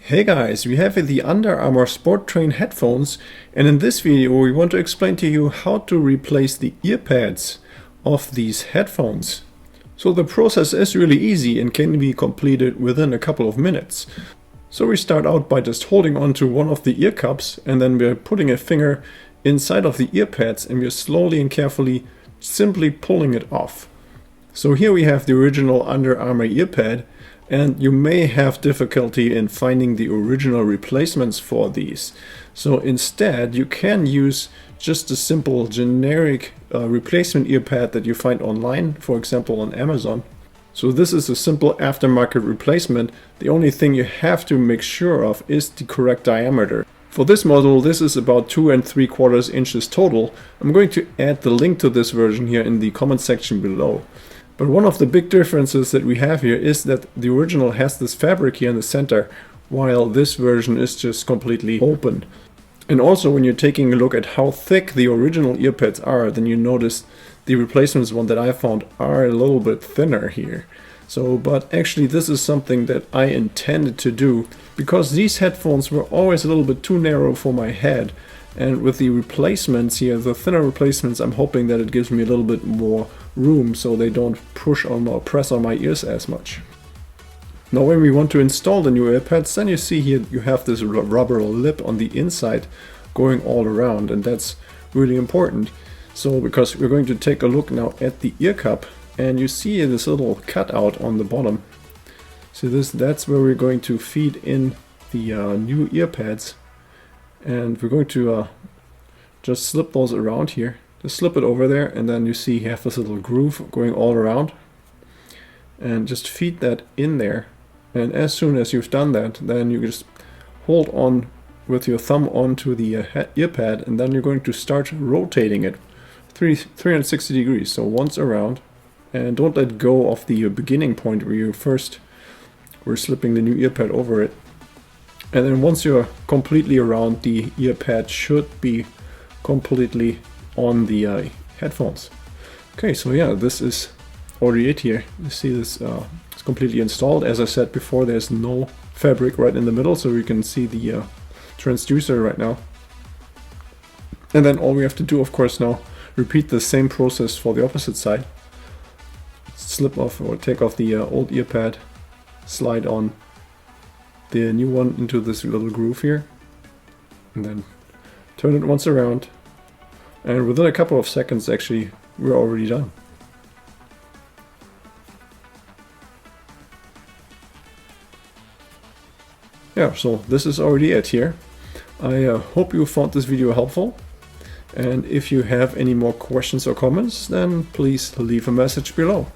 Hey guys, we have here the Under Armour Sport Train headphones, and in this video we want to explain to you how to replace the ear pads of these headphones. So the process is really easy and can be completed within a couple of minutes. So we start out by just holding on to one of the ear cups, and then we're putting a finger inside of the ear pads and we're slowly and carefully simply pulling it off. So here we have the original Under Armour ear pad, and you may have difficulty in finding the original replacements for these. So instead you can use just a simple generic replacement ear pad that you find online, for example on Amazon. So this is a simple aftermarket replacement. The only thing you have to make sure of is the correct diameter. For this model, this is about 2 3/4 inches total. I'm going to add the link to this version here in the comment section below. But one of the big differences that we have here is that the original has this fabric here in the center, while this version is just completely open. And also when you're taking a look at how thick the original ear pads are, then you notice the replacements one that I found are a little bit thinner here. So, but actually this is something that I intended to do because these headphones were always a little bit too narrow for my head. And with the replacements here, the thinner replacements, I'm hoping that it gives me a little bit more room so they don't push on or press on my ears as much. Now when we want to install the new earpads, then you see here you have this rubber lip on the inside going all around, and that's really important. So because we're going to take a look now at the ear cup, and you see this little cutout on the bottom. So that's where we're going to feed in the new ear pads. And we're going to just slip those around here. Just slip it over there, and then you see you have this little groove going all around. And just feed that in there. And as soon as you've done that, then you just hold on with your thumb onto the ear pad, and then you're going to start rotating it 360 degrees. So once around, and don't let go of the beginning point where you first were slipping the new ear pad over it. And then once you're completely around, the ear pad should be completely on the headphones. Okay, so yeah, this is already it here. You see this it's completely installed. As I said before, there's no fabric right in the middle, so you can see the transducer right now. And then all we have to do, of course, now repeat the same process for the opposite side. Slip off or take off the old ear pad, slide on the new one into this little groove here, and then turn it once around, and within a couple of seconds actually we're already done. Yeah, so this is already it here. I hope you found this video helpful, and if you have any more questions or comments, then please leave a message below.